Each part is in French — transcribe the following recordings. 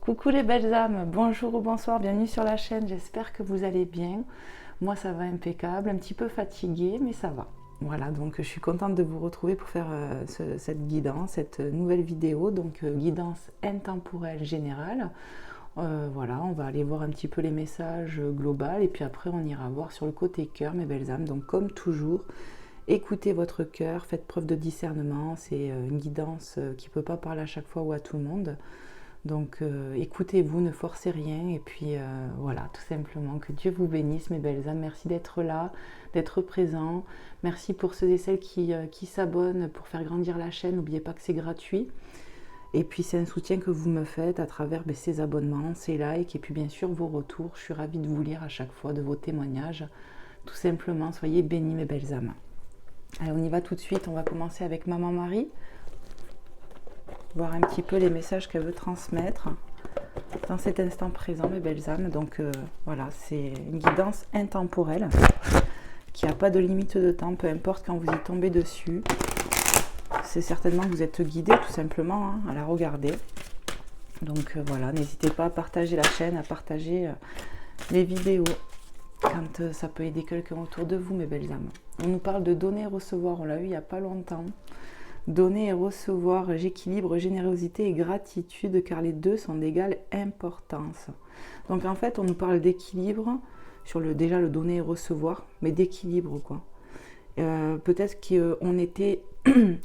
Coucou les belles âmes, bonjour ou bonsoir, bienvenue sur la chaîne, j'espère que vous allez bien. Moi ça va impeccable, un petit peu fatiguée mais ça va. Voilà, donc je suis contente de vous retrouver pour faire cette guidance, cette nouvelle vidéo, donc guidance intemporelle générale. Voilà, on va aller voir un petit peu les messages globaux et puis après on ira voir sur le côté cœur mes belles âmes. Donc comme toujours, écoutez votre cœur, faites preuve de discernement, c'est une guidance qui ne peut pas parler à chaque fois ou à tout le monde. Donc écoutez-vous, ne forcez rien et puis voilà, tout simplement, que Dieu vous bénisse mes belles âmes. Merci d'être là, d'être présent. Merci pour ceux et celles qui s'abonnent pour faire grandir la chaîne. N'oubliez pas que c'est gratuit. Et puis c'est un soutien que vous me faites à travers ces abonnements, ces likes et puis bien sûr vos retours. Je suis ravie de vous lire à chaque fois, de vos témoignages. Tout simplement, soyez bénis mes belles âmes. Allez, on y va tout de suite, on va commencer avec Maman Marie. Voir un petit peu les messages qu'elle veut transmettre dans cet instant présent, mes belles âmes. Donc voilà, c'est une guidance intemporelle qui n'a pas de limite de temps, peu importe quand vous y tombez dessus. C'est certainement que vous êtes guidé tout simplement à la regarder. Donc voilà, n'hésitez pas à partager la chaîne, à partager les vidéos quand ça peut aider quelqu'un autour de vous, mes belles âmes. On nous parle de donner et recevoir, on l'a eu il n'y a pas longtemps. Donner et recevoir, j'équilibre générosité et gratitude car les deux sont d'égale importance. Donc en fait, on nous parle d'équilibre sur déjà le donner et recevoir, mais d'équilibre quoi. Peut-être qu'on était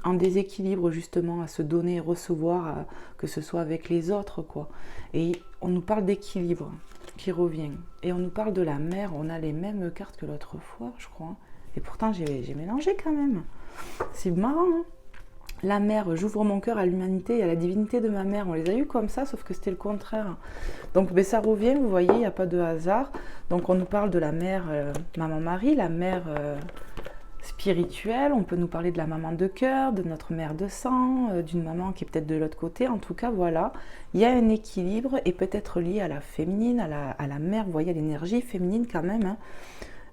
en déséquilibre justement à se donner et recevoir, que ce soit avec les autres quoi. Et on nous parle d'équilibre qui revient. Et on nous parle de la mer, on a les mêmes cartes que l'autre fois, je crois. Et pourtant j'ai mélangé quand même. C'est marrant, hein. La mère, j'ouvre mon cœur à l'humanité et à la divinité de ma mère. On les a eu comme ça, sauf que c'était le contraire. Donc ça revient, vous voyez, il n'y a pas de hasard. Donc on nous parle de la mère Maman Marie, la mère spirituelle. On peut nous parler de la maman de cœur, de notre mère de sang, d'une maman qui est peut-être de l'autre côté. En tout cas, voilà, il y a un équilibre et peut-être lié à la féminine, à la mère. Vous voyez, l'énergie féminine quand même, hein.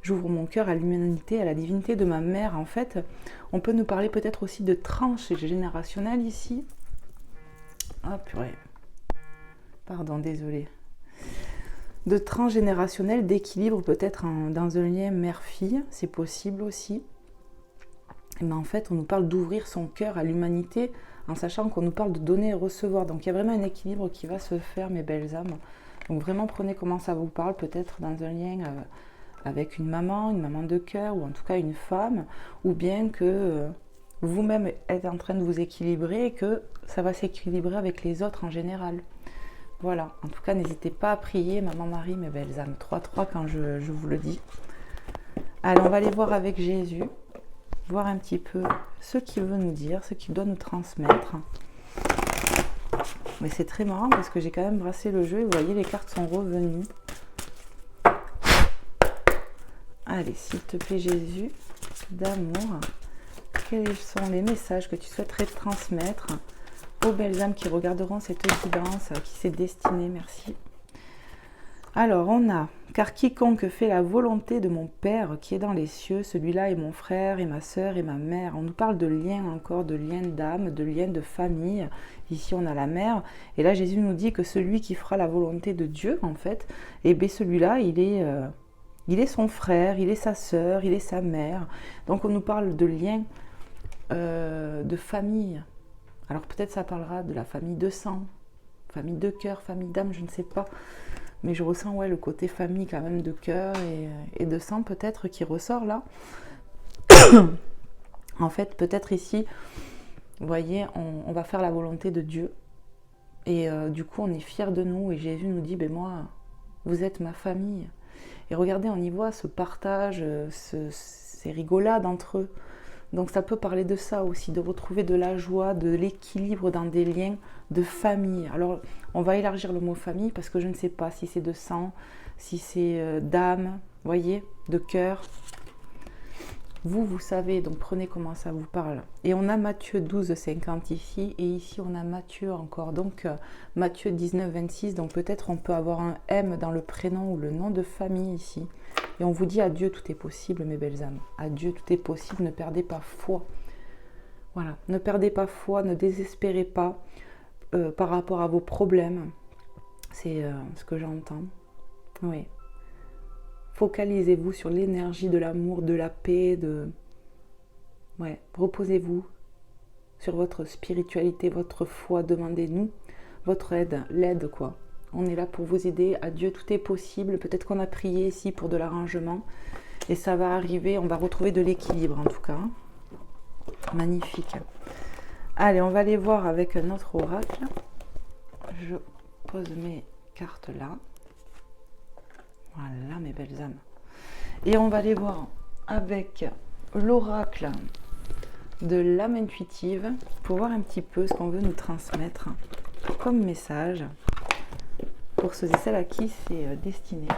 J'ouvre mon cœur à l'humanité, à la divinité de ma mère. En fait, on peut nous parler peut-être aussi de tranches générationnelles ici. Ah purée. Pardon, désolée. De tranches générationnelles, d'équilibre peut-être dans un lien mère-fille, c'est possible aussi. Mais en fait, on nous parle d'ouvrir son cœur à l'humanité en sachant qu'on nous parle de donner et recevoir. Donc il y a vraiment un équilibre qui va se faire, mes belles âmes. Donc vraiment, prenez comment ça vous parle, peut-être dans un lien avec une maman de cœur, ou en tout cas une femme, ou bien que vous-même êtes en train de vous équilibrer et que ça va s'équilibrer avec les autres en général. Voilà, en tout cas, n'hésitez pas à prier Maman Marie, mes belles âmes. 3-3 quand je vous le dis. Alors, on va aller voir avec Jésus, voir un petit peu ce qu'il veut nous dire, ce qu'il doit nous transmettre. Mais c'est très marrant parce que j'ai quand même brassé le jeu et vous voyez, les cartes sont revenues. Allez, s'il te plaît Jésus, d'amour, quels sont les messages que tu souhaiterais transmettre aux belles âmes qui regarderont cette guidance qui s'est destinée, merci. Alors on a, car quiconque fait la volonté de mon Père qui est dans les cieux, celui-là est mon frère et ma sœur et ma mère. On nous parle de lien encore, de lien d'âme, de lien de famille. Ici on a la mère, et là Jésus nous dit que celui qui fera la volonté de Dieu en fait, et bien celui-là il est son frère, il est sa sœur, il est sa mère. Donc on nous parle de lien de famille. Alors peut-être ça parlera de la famille de sang, famille de cœur, famille d'âme, je ne sais pas. Mais je ressens le côté famille quand même de cœur et de sang peut-être qui ressort là. En fait peut-être ici, vous voyez, on va faire la volonté de Dieu. Et du coup on est fiers de nous et Jésus nous dit, moi, vous êtes ma famille. Et regardez, on y voit ce partage, ces rigolades entre eux. Donc ça peut parler de ça aussi, de retrouver de la joie, de l'équilibre dans des liens de famille. Alors on va élargir le mot famille parce que je ne sais pas si c'est de sang, si c'est d'âme, voyez, de cœur. Vous savez, donc prenez comment ça vous parle. Et on a Matthieu 12, 50 ici, et ici on a Matthieu encore. Donc Matthieu 19, 26, donc peut-être on peut avoir un M dans le prénom ou le nom de famille ici. Et on vous dit, à Dieu tout est possible, mes belles âmes. À Dieu tout est possible, ne perdez pas foi. Voilà, ne perdez pas foi, ne désespérez pas par rapport à vos problèmes. C'est ce que j'entends. Oui. Focalisez-vous sur l'énergie de l'amour, de la paix, Ouais, reposez-vous sur votre spiritualité, votre foi. Demandez-nous votre aide, l'aide quoi. On est là pour vous aider. À Dieu, tout est possible. Peut-être qu'on a prié ici pour de l'arrangement. Et ça va arriver. On va retrouver de l'équilibre en tout cas. Magnifique. Allez, on va aller voir avec un autre oracle. Je pose mes cartes là. Voilà mes belles âmes. Et on va aller voir avec l'oracle de l'âme intuitive pour voir un petit peu ce qu'on veut nous transmettre comme message pour ceux et celles à qui c'est destiné.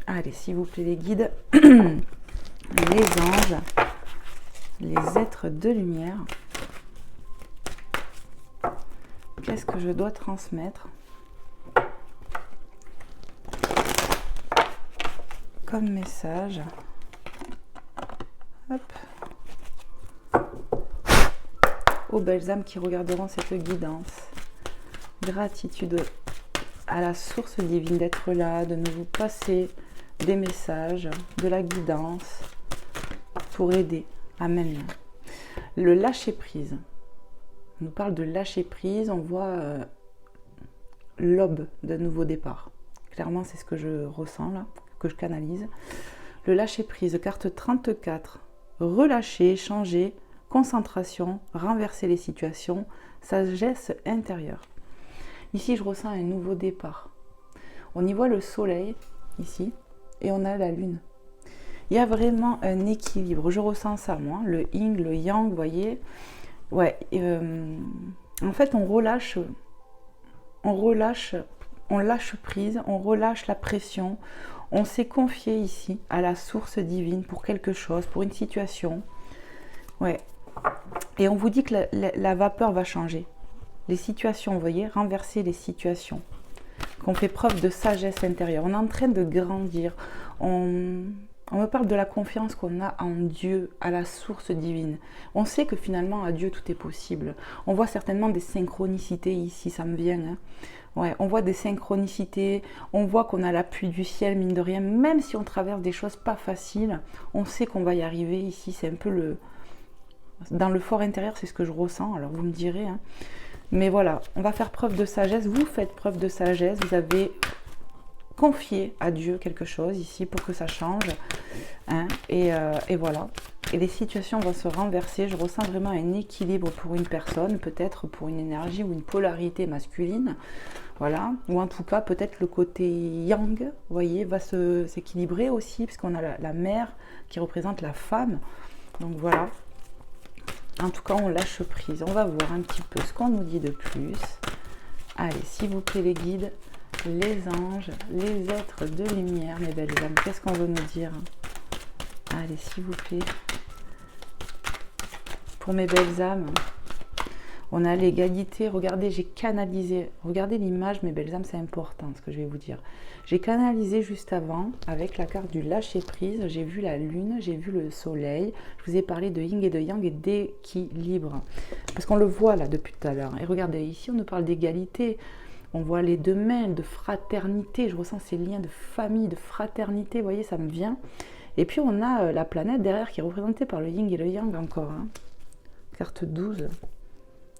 Allez, s'il vous plaît les guides, les anges, les êtres de lumière, qu'est-ce que je dois transmettre comme message? Hop. Aux belles âmes qui regarderont cette guidance. Gratitude à la source divine d'être là, de nous passer des messages, de la guidance pour aider. Amen. Le lâcher prise. On nous parle de lâcher prise, on voit l'aube d'un nouveau départ. Clairement, c'est ce que je ressens là, que je canalise. Le lâcher prise, carte 34. Relâcher, changer, concentration, renverser les situations, sagesse intérieure. Ici, je ressens un nouveau départ. On y voit le soleil, ici, et on a la lune. Il y a vraiment un équilibre. Je ressens ça, moi. Le yin, le yang, vous voyez. Ouais. En fait, on lâche prise, on relâche la pression. On s'est confié ici à la source divine pour quelque chose, pour une situation. Ouais. Et on vous dit que la vapeur va changer. Les situations, vous voyez, renverser les situations. Qu'on fait preuve de sagesse intérieure. On est en train de grandir. On me parle de la confiance qu'on a en Dieu, à la source divine. On sait que finalement, à Dieu, tout est possible. On voit certainement des synchronicités ici, ça me vient. Hein. Ouais, on voit des synchronicités, on voit qu'on a l'appui du ciel, mine de rien. Même si on traverse des choses pas faciles, on sait qu'on va y arriver ici. C'est un peu le... Dans le fort intérieur, c'est ce que je ressens. Alors, vous me direz. Hein. Mais voilà, on va faire preuve de sagesse. Vous faites preuve de sagesse. Vous avez confié à Dieu quelque chose ici pour que ça change. Hein. Et voilà. Et les situations vont se renverser. Je ressens vraiment un équilibre pour une personne, peut-être pour une énergie ou une polarité masculine. Voilà. Ou en tout cas, peut-être le côté yang, vous voyez, va s'équilibrer aussi, puisqu'on a la mère qui représente la femme. Donc voilà. En tout cas, on lâche prise. On va voir un petit peu ce qu'on nous dit de plus. Allez, s'il vous plaît, les guides, les anges, les êtres de lumière, mes belles âmes, qu'est-ce qu'on veut nous dire? Allez, s'il vous plaît. Pour mes belles âmes, on a l'égalité. Regardez, j'ai canalisé. Regardez l'image, mes belles âmes, c'est important ce que je vais vous dire. J'ai canalisé juste avant avec la carte du lâcher prise. J'ai vu la lune, j'ai vu le soleil. Je vous ai parlé de yin et de yang et d'équilibre. Parce qu'on le voit là depuis tout à l'heure. Et regardez, ici, on nous parle d'égalité. On voit les deux mains, de fraternité. Je ressens ces liens de famille, de fraternité. Vous voyez, ça me vient. Et puis, on a la planète derrière qui est représentée par le yin et le yang encore. Hein. Carte 12.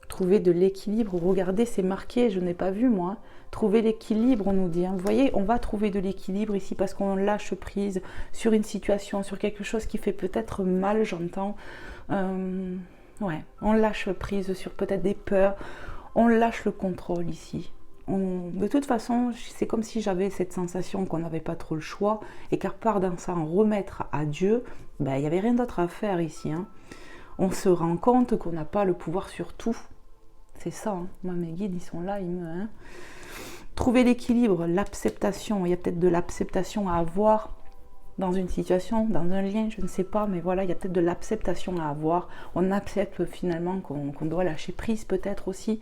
Trouver de l'équilibre. Regardez, c'est marqué, je n'ai pas vu moi. Trouver l'équilibre, on nous dit. Hein. Vous voyez, on va trouver de l'équilibre ici parce qu'on lâche prise sur une situation, sur quelque chose qui fait peut-être mal, j'entends. Ouais, on lâche prise sur peut-être des peurs. On lâche le contrôle ici. De toute façon, c'est comme si j'avais cette sensation qu'on n'avait pas trop le choix et qu'à part dans ça, en remettre à Dieu, ben, il n'y avait rien d'autre à faire ici. Hein. On se rend compte qu'on n'a pas le pouvoir sur tout. C'est ça, hein. Moi mes guides ils sont là, ils me... Hein. Trouver l'équilibre, l'acceptation, il y a peut-être de l'acceptation à avoir dans une situation, dans un lien, je ne sais pas, mais voilà, il y a peut-être de l'acceptation à avoir. On accepte finalement qu'on doit lâcher prise peut-être aussi.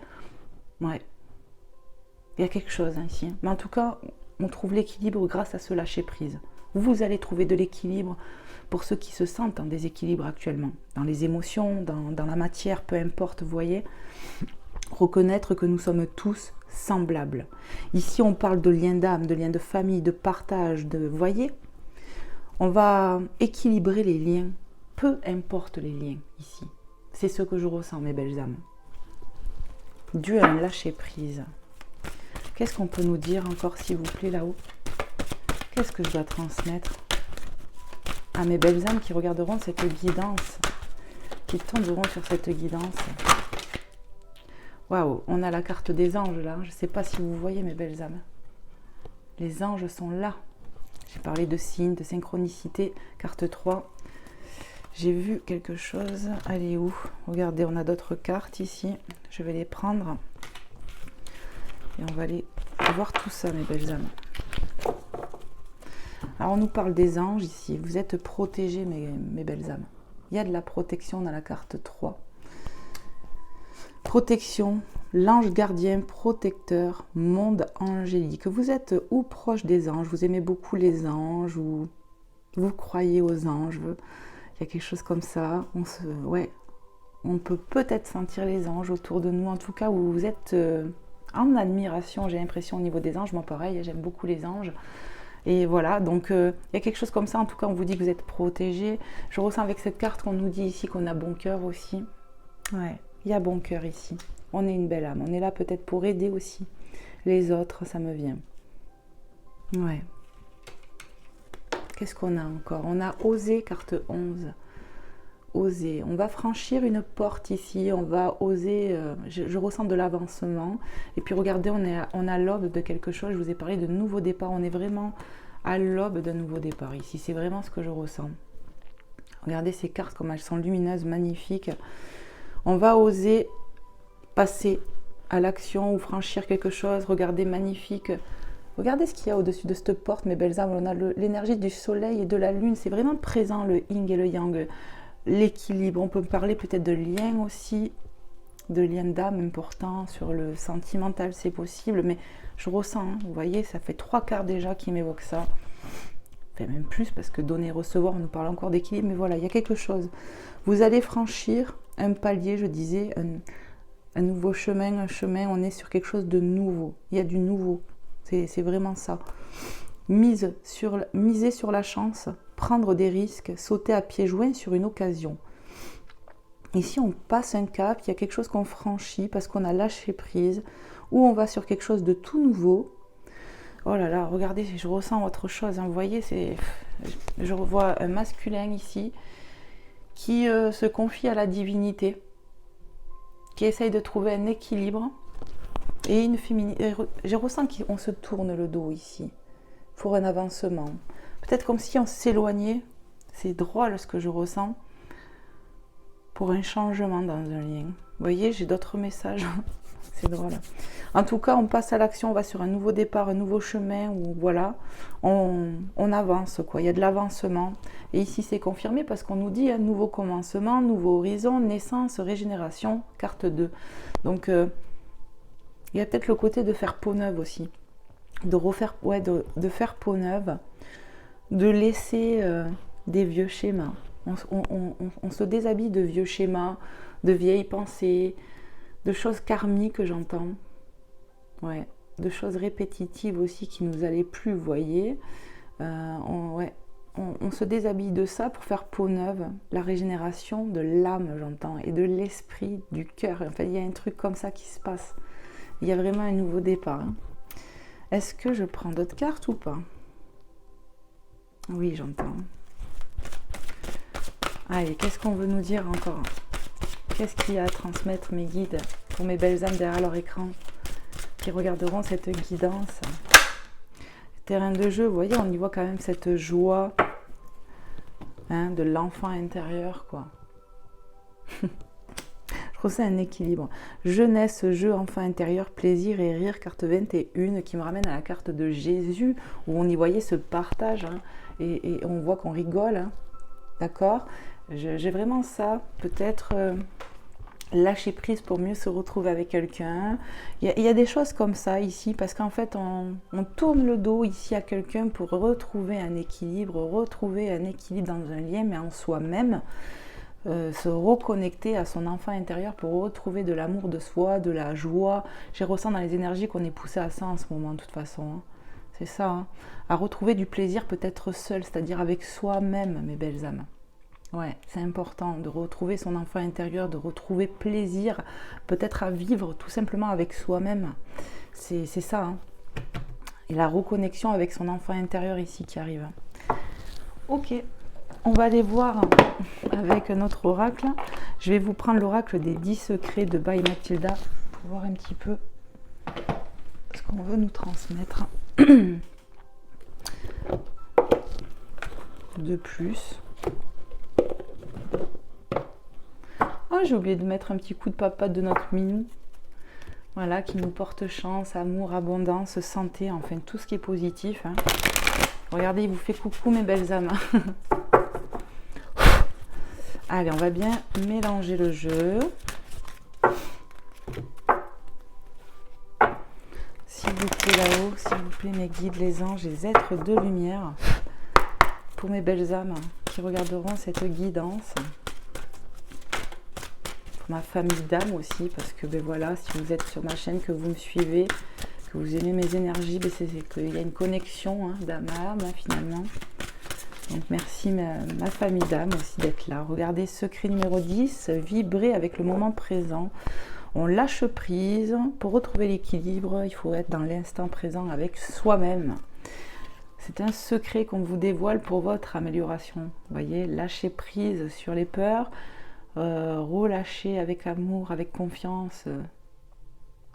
Ouais, il y a quelque chose hein, ici. Mais en tout cas, on trouve l'équilibre grâce à ce lâcher prise. Vous allez trouver de l'équilibre pour ceux qui se sentent en déséquilibre actuellement, dans les émotions, dans la matière, peu importe, vous voyez. Reconnaître que nous sommes tous semblables. Ici, on parle de lien d'âme, de lien de famille, de partage, vous voyez, on va équilibrer les liens, peu importe les liens ici. C'est ce que je ressens, mes belles âmes. Dû à un lâcher-prise. Qu'est-ce qu'on peut nous dire encore, s'il vous plaît, là-haut? Qu'est-ce que je dois transmettre à mes belles âmes qui regarderont cette guidance, qui tomberont sur cette guidance? Waouh, on a la carte des anges là. Je ne sais pas si vous voyez, mes belles âmes. Les anges sont là. J'ai parlé de signes, de synchronicité. Carte 3. J'ai vu quelque chose. Elle est où? Regardez, on a d'autres cartes ici. Je vais les prendre. Et on va aller voir tout ça, mes belles âmes. Alors, on nous parle des anges ici. Vous êtes protégés, mes belles âmes. Il y a de la protection dans la carte 3. Protection, l'ange gardien, protecteur, monde angélique. Vous êtes ou proche des anges, vous aimez beaucoup les anges, ou vous croyez aux anges. Il y a quelque chose comme ça. On peut peut-être sentir les anges autour de nous. En tout cas, où vous êtes en admiration, j'ai l'impression, au niveau des anges. Moi, pareil, j'aime beaucoup les anges. Et voilà, donc il y a quelque chose comme ça. En tout cas, on vous dit que vous êtes protégés. Je ressens avec cette carte qu'on nous dit ici qu'on a bon cœur aussi. Ouais. Il y a bon cœur ici. On est une belle âme. On est là peut-être pour aider aussi les autres. Ça me vient. Ouais. Qu'est-ce qu'on a encore? On a osé, carte 11. Oser. On va franchir une porte ici. On va oser. Je ressens de l'avancement. Et puis regardez, on est à l'aube de quelque chose. Je vous ai parlé de nouveau départ. On est vraiment à l'aube d'un nouveau départ ici. C'est vraiment ce que je ressens. Regardez ces cartes comme elles sont lumineuses, magnifiques. On va oser passer à l'action ou franchir quelque chose. Regardez, magnifique. Regardez ce qu'il y a au-dessus de cette porte, mes belles âmes. On a l'énergie du soleil et de la lune. C'est vraiment présent, le yin et le yang. L'équilibre. On peut parler peut-être de lien aussi, de lien d'âme important. Sur le sentimental, c'est possible. Mais je ressens, hein, vous voyez, ça fait 3 quarts déjà qui m'évoquent ça. Enfin, même plus, parce que donner et recevoir, on nous parle encore d'équilibre. Mais voilà, il y a quelque chose. Vous allez franchir un palier, je disais, un nouveau chemin, on est sur quelque chose de nouveau. Il y a du nouveau, c'est vraiment ça. Miser sur la chance, prendre des risques, sauter à pieds joints sur une occasion. Ici, on passe un cap, il y a quelque chose qu'on franchit parce qu'on a lâché prise, ou on va sur quelque chose de tout nouveau. Oh là là, regardez, je ressens autre chose, hein. Vous voyez, je revois un masculin ici, qui se confie à la divinité, qui essaye de trouver un équilibre, et une féminité. Je ressens qu'on se tourne le dos ici, pour un avancement. Peut-être comme si on s'éloignait, c'est drôle ce que je ressens, pour un changement dans un lien. Vous voyez, j'ai d'autres messages, c'est drôle. En tout cas, on passe à l'action, on va sur un nouveau départ, un nouveau chemin, où voilà, on avance, quoi. Il y a de l'avancement. Et ici, c'est confirmé parce qu'on nous dit un nouveau commencement, nouveau horizon, naissance, régénération, carte 2. Donc, il y a peut-être le côté de faire peau neuve aussi. De faire peau neuve, de laisser des vieux schémas. On se déshabille de vieux schémas, de vieilles pensées, de choses karmiques, j'entends. Ouais, de choses répétitives aussi qui nous allaient plus, vous voyez. On se déshabille de ça pour faire peau neuve, la régénération de l'âme, j'entends, et de l'esprit, du cœur. En fait, il y a un truc comme ça qui se passe. Il y a vraiment un nouveau départ. Hein. Est-ce que je prends d'autres cartes ou pas? Oui, j'entends. Allez, qu'est-ce qu'on veut nous dire encore? Qu'est-ce qu'il y a à transmettre, mes guides, pour mes belles âmes derrière leur écran, qui regarderont cette guidance? Terrain de jeu, vous voyez, on y voit quand même cette joie, hein, de l'enfant intérieur, quoi. Je ressens un équilibre. Jeunesse, jeu, enfant intérieur, plaisir et rire, carte 21, qui me ramène à la carte de Jésus, où on y voyait ce partage, hein, et on voit qu'on rigole, hein, d'accord? J'ai vraiment ça, peut-être lâcher prise pour mieux se retrouver avec quelqu'un. Il y a des choses comme ça ici, parce qu'en fait, on tourne le dos ici à quelqu'un pour retrouver un équilibre dans un lien, mais en soi-même. se reconnecter à son enfant intérieur pour retrouver de l'amour de soi, de la joie. J'ai ressenti dans les énergies qu'on est poussé à ça en ce moment, de toute façon. Hein. C'est ça, hein. À retrouver du plaisir peut-être seul, c'est-à-dire avec soi-même, mes belles âmes. Ouais, c'est important de retrouver son enfant intérieur, de retrouver plaisir, peut-être à vivre tout simplement avec soi-même. C'est ça, hein. Et la reconnexion avec son enfant intérieur ici qui arrive. Ok, on va aller voir avec notre oracle. Je vais vous prendre l'oracle des 10 secrets de By Mathilda pour voir un petit peu ce qu'on veut nous transmettre de plus. Oh, j'ai oublié de mettre un petit coup de papa de notre minou. Voilà, qui nous porte chance, amour, abondance, santé, enfin tout ce qui est positif. Hein. Regardez, il vous fait coucou mes belles âmes. Allez, on va bien mélanger le jeu. S'il vous plaît là-haut, s'il vous plaît mes guides, les anges, les êtres de lumière. Pour mes belles âmes qui regarderont cette guidance. Pour ma famille d'âmes aussi, parce que ben voilà, si vous êtes sur ma chaîne, que vous me suivez, que vous aimez mes énergies, ben c'est qu'il y a une connexion hein, d'âme à âme hein, finalement. Donc merci ma famille d'âme aussi d'être là. Regardez, secret numéro 10, vibrer avec le moment présent. On lâche prise. Pour retrouver l'équilibre, il faut être dans l'instant présent avec soi-même. C'est un secret qu'on vous dévoile pour votre amélioration. Vous voyez, lâcher prise sur les peurs, relâcher avec amour, avec confiance,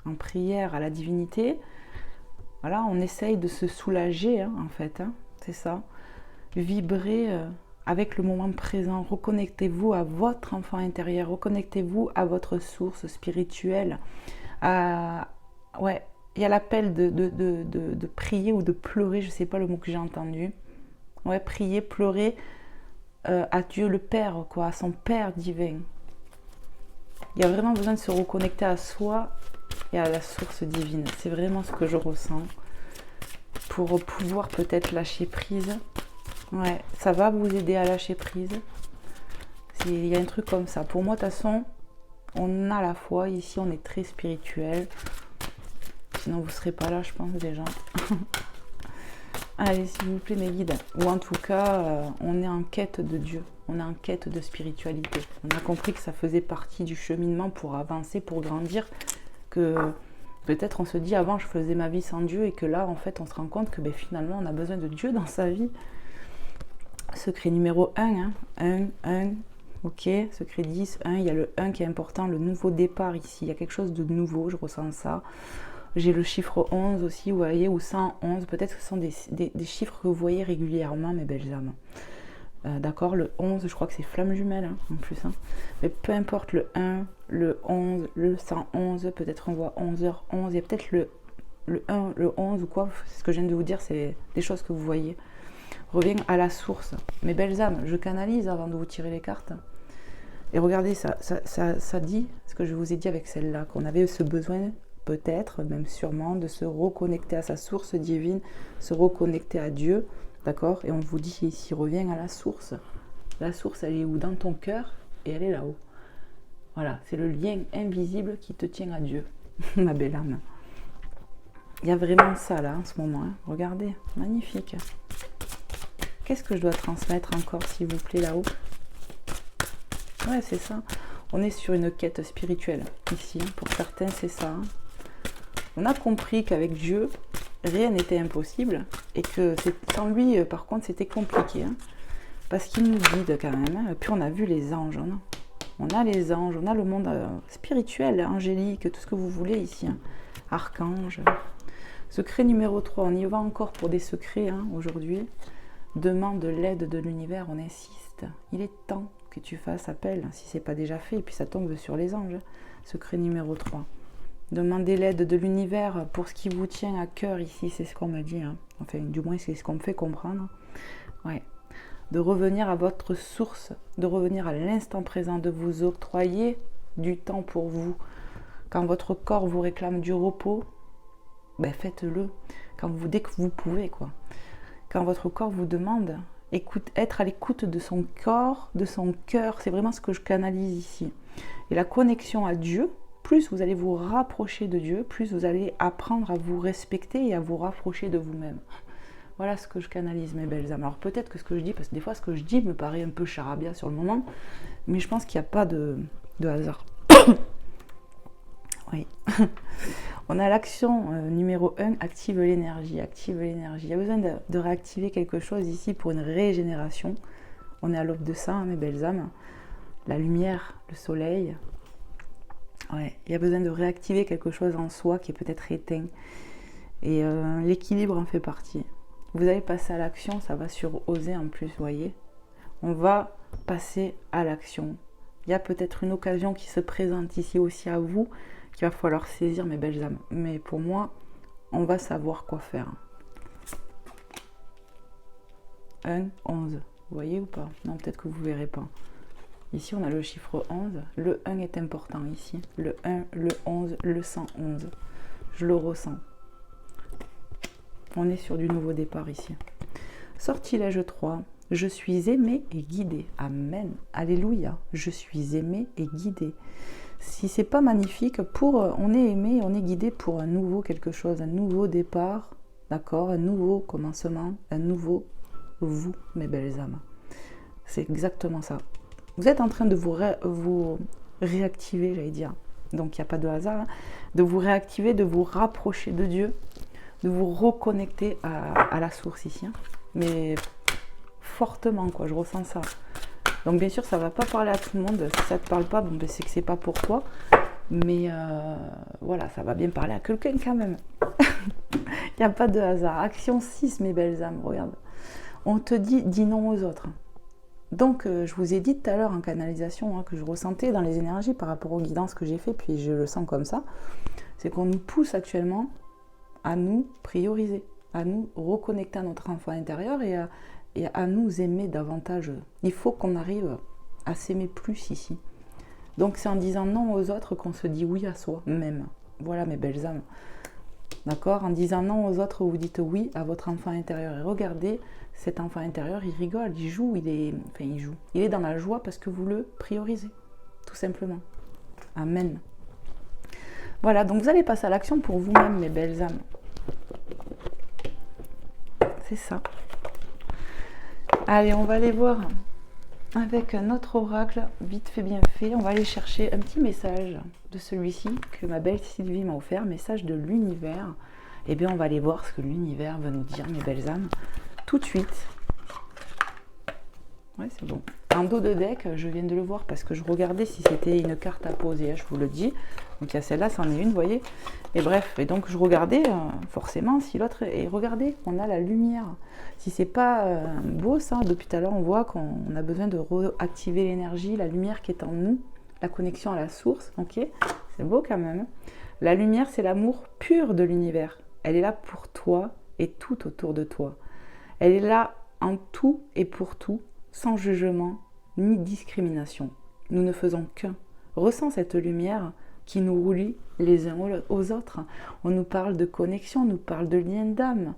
en prière à la divinité. Voilà, on essaye de se soulager hein, en fait, hein, c'est ça. Vibrer avec le moment présent, reconnectez-vous à votre enfant intérieur, reconnectez-vous à votre source spirituelle. Ouais, il y a l'appel de prier ou de pleurer, je ne sais pas le mot que j'ai entendu. Ouais, prier, pleurer à Dieu le Père, quoi, à son Père divin. Il y a vraiment besoin de se reconnecter à soi et à la source divine. C'est vraiment ce que je ressens pour pouvoir peut-être lâcher prise. Ouais, ça va vous aider à lâcher prise. Il y a un truc comme ça. Pour moi, de toute façon, on a la foi. Ici, on est très spirituel. Sinon, vous ne serez pas là, je pense, déjà. Allez, s'il vous plaît, mes guides. Ou en tout cas, on est en quête de Dieu. On est en quête de spiritualité. On a compris que ça faisait partie du cheminement pour avancer, pour grandir. Que peut-être on se dit, avant, je faisais ma vie sans Dieu. Et que là, en fait, on se rend compte que ben, finalement, on a besoin de Dieu dans sa vie. Secret numéro 1, hein. 1, ok, secret 10, 1, il y a le 1 qui est important, le nouveau départ ici, il y a quelque chose de nouveau, je ressens ça. J'ai le chiffre 11 aussi, vous voyez, ou 111, peut-être que ce sont des chiffres que vous voyez régulièrement, mes belles âmes. D'accord, le 11, je crois que c'est flamme jumelle, hein, en plus. Hein. Mais peu importe le 1, le 11, le 111, peut-être on voit 11h11, il y a peut-être le 1, le 11 ou quoi, ce que je viens de vous dire, c'est des choses que vous voyez. Reviens à la source. Mes belles âmes, je canalise avant de vous tirer les cartes. Et regardez, ça dit ce que je vous ai dit avec celle-là, qu'on avait ce besoin, peut-être, même sûrement, de se reconnecter à sa source divine, se reconnecter à Dieu, d'accord? Et on vous dit ici, reviens à la source. La source, elle est où? Dans ton cœur, et elle est là-haut. Voilà, c'est le lien invisible qui te tient à Dieu, ma belle âme. Il y a vraiment ça, là, en ce moment. Hein. Regardez, magnifique. Qu'est-ce que je dois transmettre encore, s'il vous plaît, là-haut? Ouais, c'est ça. On est sur une quête spirituelle, ici. Hein. Pour certains, c'est ça. Hein. On a compris qu'avec Dieu, rien n'était impossible. Et que sans lui, par contre, c'était compliqué. Hein. Parce qu'il nous guide quand même. Hein. Et puis, on a vu les anges. Hein. On a les anges, on a le monde spirituel, angélique, tout ce que vous voulez ici. Hein. Archange. Secret numéro 3. On y va encore pour des secrets hein, aujourd'hui. Demande l'aide de l'univers, on insiste. Il est temps que tu fasses appel, si ce n'est pas déjà fait, et puis ça tombe sur les anges. Secret numéro 3. Demandez l'aide de l'univers pour ce qui vous tient à cœur ici, c'est ce qu'on me dit. Hein. Enfin, du moins, c'est ce qu'on me fait comprendre. Ouais. De revenir à votre source, de revenir à l'instant présent, de vous octroyer du temps pour vous. Quand votre corps vous réclame du repos, ben faites-le. Dès que vous pouvez, quoi. Quand votre corps vous demande être à l'écoute de son corps, de son cœur. C'est vraiment ce que je canalise ici. Et la connexion à Dieu, plus vous allez vous rapprocher de Dieu, plus vous allez apprendre à vous respecter et à vous rapprocher de vous-même. Voilà ce que je canalise, mes belles âmes. Alors peut-être que ce que je dis, parce que des fois ce que je dis me paraît un peu charabia sur le moment, mais je pense qu'il n'y a pas de hasard. Oui. On a l'action numéro 1, active l'énergie. Active l'énergie. Il y a besoin de réactiver quelque chose ici pour une régénération. On est à l'aube de ça, hein, mes belles âmes. La lumière, le soleil. Ouais, il y a besoin de réactiver quelque chose en soi qui est peut-être éteint. Et l'équilibre en fait partie. Vous allez passer à l'action, ça va sur oser en plus, vous voyez. On va passer à l'action. Il y a peut-être une occasion qui se présente ici aussi à vous, qu'il va falloir saisir, mes belles âmes. Mais pour moi, on va savoir quoi faire. 1, 11. Vous voyez ou pas? Non, peut-être que vous ne verrez pas. Ici, on a le chiffre 11. Le 1 est important ici. Le 1, le 11, le 111. Je le ressens. On est sur du nouveau départ ici. Sortilège 3. Je suis aimé et guidé. Amen. Alléluia. Je suis aimé et guidé. Si c'est pas magnifique, on est aimé, on est guidé pour un nouveau quelque chose, un nouveau départ, d'accord, un nouveau commencement, un nouveau vous, mes belles âmes. C'est exactement ça. Vous êtes en train de vous réactiver, j'allais dire. Donc il n'y a pas de hasard, hein, de vous réactiver, de vous rapprocher de Dieu, de vous reconnecter à la source ici. Hein. Mais fortement, quoi, je ressens ça. Donc bien sûr, ça ne va pas parler à tout le monde. Si ça ne te parle pas, bon, ben, c'est que c'est pas pour toi. Mais voilà, ça va bien parler à quelqu'un quand même. Il n'y a pas de hasard. Action 6, mes belles âmes, regarde. On te dit, dis non aux autres. Donc, je vous ai dit tout à l'heure en canalisation, hein, que je ressentais dans les énergies par rapport aux guidances que j'ai fait, puis je le sens comme ça, c'est qu'on nous pousse actuellement à nous prioriser, à nous reconnecter à notre enfant intérieur et à nous aimer davantage. Il faut qu'on arrive à s'aimer plus ici. Donc c'est en disant non aux autres qu'on se dit oui à soi-même. Voilà mes belles âmes. D'accord? En disant non aux autres, vous dites oui à votre enfant intérieur. Et regardez, cet enfant intérieur, il rigole, il joue, il est dans la joie parce que vous le priorisez. Tout simplement. Amen. Voilà, donc vous allez passer à l'action pour vous-même, mes belles âmes. C'est ça. Allez, on va aller voir avec notre oracle, vite fait bien fait. On va aller chercher un petit message de celui-ci que ma belle Sylvie m'a offert, message de l'univers. Eh bien, on va aller voir ce que l'univers va nous dire, mes belles âmes, tout de suite. Ouais, c'est bon. En dos de deck, je viens de le voir parce que je regardais si c'était une carte à poser, je vous le dis. Donc il y a celle-là, c'en est une, vous voyez. Et bref, et donc je regardais forcément si l'autre... Et regardez, on a la lumière. Si c'est pas beau ça, depuis tout à l'heure on voit qu'on a besoin de réactiver l'énergie, la lumière qui est en nous, la connexion à la source, ok? C'est beau quand même. La lumière, c'est l'amour pur de l'univers. Elle est là pour toi et tout autour de toi. Elle est là en tout et pour tout, sans jugement ni discrimination. Nous ne faisons qu'un. Ressens cette lumière qui nous relie les uns aux autres. On nous parle de connexion, on nous parle de lien d'âme.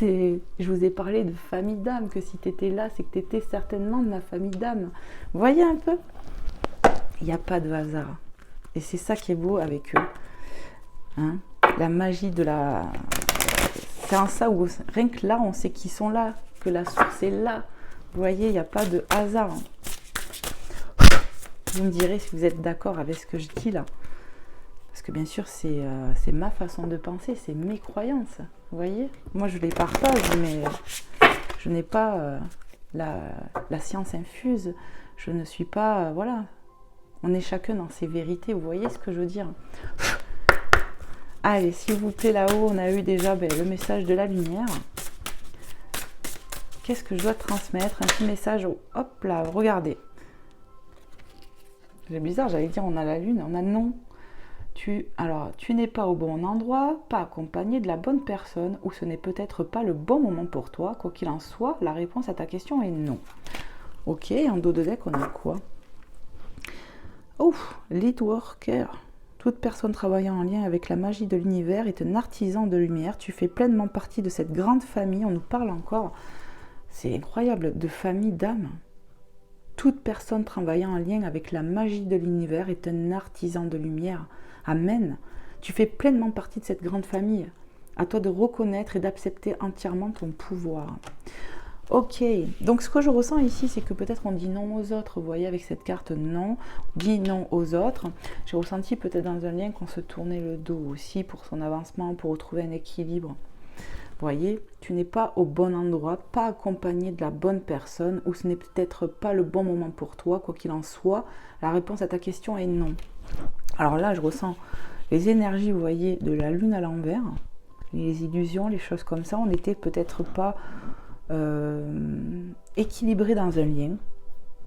Je vous ai parlé de famille d'âme, que si tu étais là, c'est que tu étais certainement de ma famille d'âme. Vous voyez un peu? Il n'y a pas de hasard. Et c'est ça qui est beau avec eux. Hein? La magie de la... C'est en ça où rien que là, on sait qu'ils sont là, que la source est là. Vous voyez, il n'y a pas de hasard. Vous me direz si vous êtes d'accord avec ce que je dis là. Parce que bien sûr, c'est ma façon de penser, c'est mes croyances. Vous voyez? Moi, je les partage, mais je n'ai pas la science infuse. Je ne suis pas... voilà. On est chacun dans ses vérités. Vous voyez ce que je veux dire? Allez, s'il vous plaît, là-haut, on a eu déjà le message de la lumière. Qu'est-ce que je dois transmettre? Un petit message. Hop là, regardez. C'est bizarre, j'allais dire on a la lune, on a non. Tu n'es pas au bon endroit, pas accompagné de la bonne personne, ou ce n'est peut-être pas le bon moment pour toi. Quoi qu'il en soit, la réponse à ta question est non. Ok, en dos de deck, on a quoi? Ouf, lead worker. Toute personne travaillant en lien avec la magie de l'univers est un artisan de lumière. Tu fais pleinement partie de cette grande famille. On nous parle encore C'est incroyable, de famille d'âme. Toute personne travaillant en lien avec la magie de l'univers est un artisan de lumière. Amen. Tu fais pleinement partie de cette grande famille. À toi de reconnaître et d'accepter entièrement ton pouvoir. Ok, donc ce que je ressens ici, c'est que peut-être on dit non aux autres. Vous voyez, avec cette carte non, on dit non aux autres. J'ai ressenti peut-être dans un lien qu'on se tournait le dos aussi pour son avancement, pour retrouver un équilibre. Vous voyez, tu n'es pas au bon endroit, pas accompagné de la bonne personne, ou ce n'est peut-être pas le bon moment pour toi. Quoi qu'il en soit, la réponse à ta question est non. Alors là, je ressens les énergies, vous voyez, de la lune à l'envers, les illusions, les choses comme ça. On n'était peut-être pas équilibré dans un lien,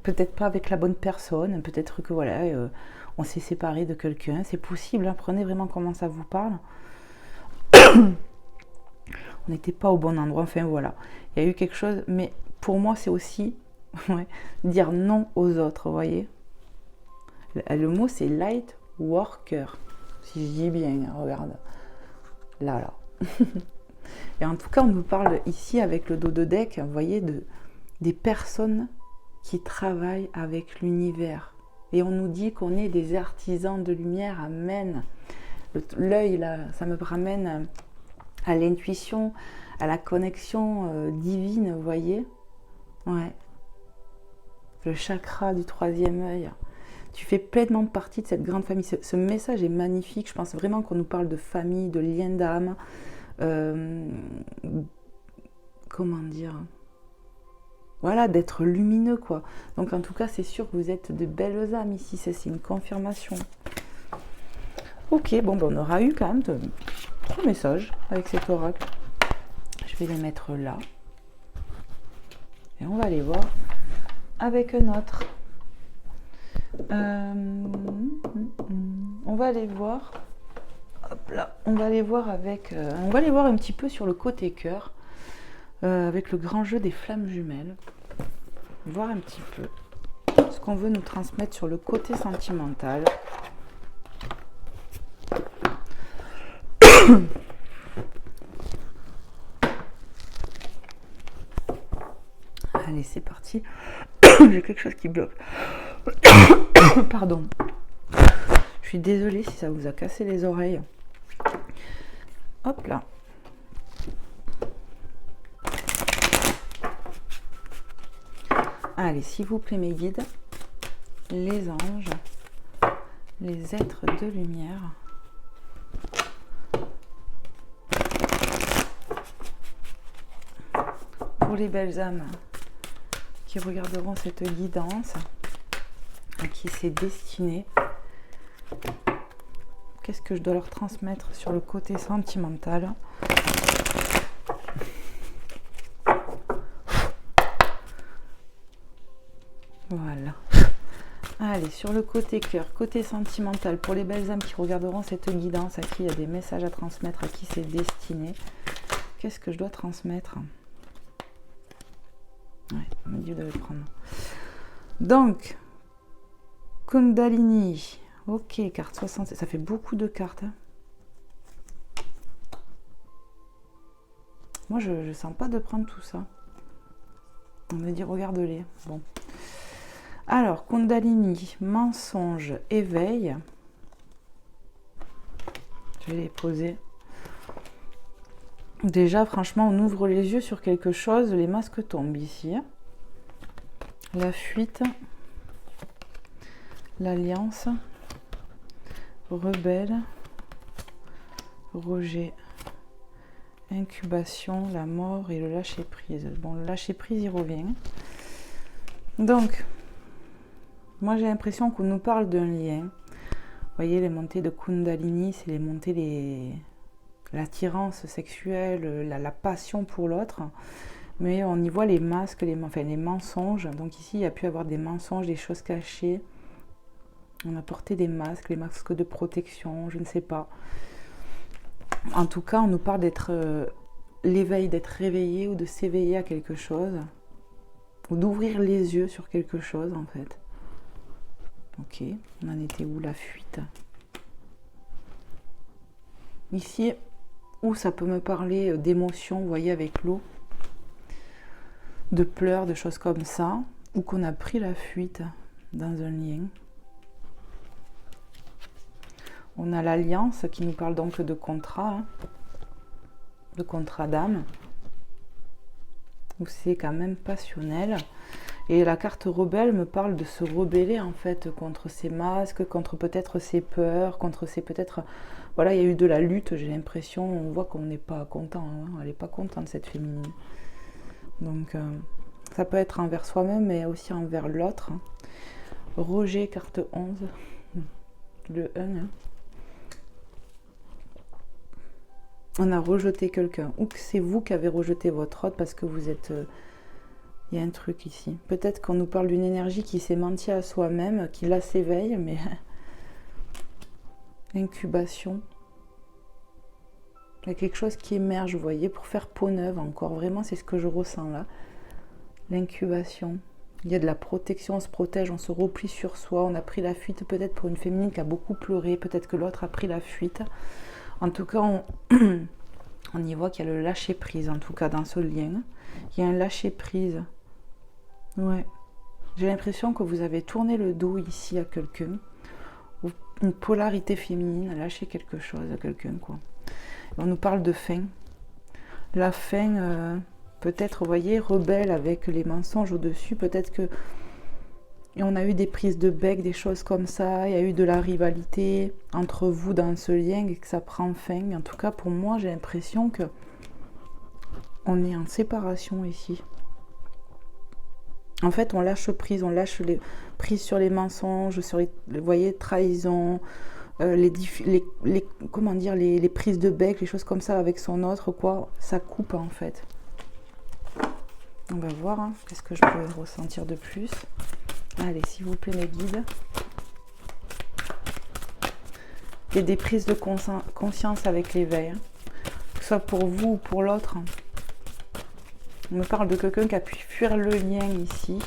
peut-être pas avec la bonne personne, peut-être que voilà, on s'est séparé de quelqu'un, c'est possible, hein, prenez vraiment comment ça vous parle. On n'était pas au bon endroit, enfin voilà, il y a eu quelque chose, mais pour moi c'est aussi ouais, dire non aux autres, vous voyez. Le mot c'est light worker, si je dis bien, regarde, là. Et en tout cas, on nous parle ici avec le dos de deck, vous voyez, des personnes qui travaillent avec l'univers. Et on nous dit qu'on est des artisans de lumière, amen. L'œil, là, ça me ramène à l'intuition, à la connexion divine, vous voyez. Ouais. Le chakra du troisième œil. Tu fais pleinement partie de cette grande famille. Ce message est magnifique. Je pense vraiment qu'on nous parle de famille, de lien d'âme. Comment dire, voilà, d'être lumineux quoi. Donc en tout cas c'est sûr que vous êtes de belles âmes ici, c'est une confirmation. Ok, bon ben, on aura eu quand même 3 messages avec cet oracle. Je vais les mettre là et on va aller voir avec un autre. On va aller voir. Hop là, on va aller voir avec, on va aller voir un petit peu sur le côté cœur, avec le grand jeu des flammes jumelles, voir un petit peu ce qu'on veut nous transmettre sur le côté sentimental. Allez, c'est parti. J'ai quelque chose qui bloque. Pardon. Je suis désolée si ça vous a cassé les oreilles. Hop là. Allez, s'il vous plaît, mes guides, les anges, les êtres de lumière, pour les belles âmes qui regarderont cette guidance, à qui c'est destiné, qu'est-ce que je dois leur transmettre sur le côté sentimental? Voilà. Allez, sur le côté cœur, côté sentimental, pour les belles âmes qui regarderont cette guidance, à qui il y a des messages à transmettre, à qui c'est destiné, qu'est-ce que je dois transmettre? Ouais, on m'a dit de le prendre. Donc, Kundalini. Ok, carte 67. Ça fait beaucoup de cartes. Hein. Moi, je ne sens pas de prendre tout ça. On me dit, regarde-les. Bon. Alors, Kundalini, mensonge, éveil. Je vais les poser. Déjà, franchement, on ouvre les yeux sur quelque chose. Les masques tombent ici. La fuite. L'alliance. Rebelle. Rejet. Incubation, la mort et le lâcher prise. Bon, le lâcher prise, il revient. Donc, moi j'ai l'impression qu'on nous parle d'un lien. Vous voyez, les montées de Kundalini, c'est les montées, l'attirance sexuelle, la passion pour l'autre. Mais on y voit les masques, les mensonges. Donc ici, il y a pu avoir des mensonges, des choses cachées. On a porté des masques, les masques de protection, je ne sais pas. En tout cas, on nous parle d'être l'éveil, d'être réveillé ou de s'éveiller à quelque chose. Ou d'ouvrir les yeux sur quelque chose, en fait. Ok, on en était où, la fuite? Ici, où ça peut me parler d'émotion, vous voyez, avec l'eau. de pleurs, de choses comme ça, ou qu'on a pris la fuite dans un lien. On a l'alliance qui nous parle donc de contrat, hein, de contrat d'âme, où c'est quand même passionnel. Et la carte rebelle me parle de se rebeller en fait contre ces masques, contre peut-être ces peurs, contre ces peut-être... Voilà, il y a eu de la lutte, j'ai l'impression, on voit qu'on n'est pas content, hein, elle n'est pas contente cette féminine. Donc ça peut être envers soi-même mais aussi envers l'autre. Rejet, carte 11, le 1. Hein. On a rejeté quelqu'un, ou que c'est vous qui avez rejeté votre autre parce que vous êtes... Il y a un truc ici. Peut-être qu'on nous parle d'une énergie qui s'est mentie à soi-même, qui là s'éveille, mais... Incubation. Il y a quelque chose qui émerge, vous voyez, pour faire peau neuve encore. Vraiment, c'est ce que je ressens là. L'incubation. Il y a de la protection, on se protège, on se replie sur soi. On a pris la fuite peut-être pour une féminine qui a beaucoup pleuré. Peut-être que l'autre a pris la fuite. En tout cas, on y voit qu'il y a le lâcher-prise, en tout cas dans ce lien. Il y a un lâcher-prise. Ouais. J'ai l'impression que vous avez tourné le dos ici à quelqu'un. Une polarité féminine, lâcher quelque chose à quelqu'un, quoi. On nous parle de fin. La fin, peut-être, vous voyez, rebelle avec les mensonges au-dessus. Peut-être que... Et on a eu des prises de bec, des choses comme ça. Il y a eu de la rivalité entre vous dans ce lien et que ça prend fin. En tout cas, pour moi, j'ai l'impression que on est en séparation ici. En fait, on lâche prise, on lâche les prises sur les mensonges, sur les, vous voyez, trahison, comment dire, les prises de bec, les choses comme ça avec son autre, quoi. Ça coupe en fait. On va voir, hein, qu'est-ce que je peux ressentir de plus. Allez, s'il vous plaît, mes guides. Il y a des prises de conscience avec l'éveil, hein, que ce soit pour vous ou pour l'autre. On me parle de quelqu'un qui a pu fuir le lien ici.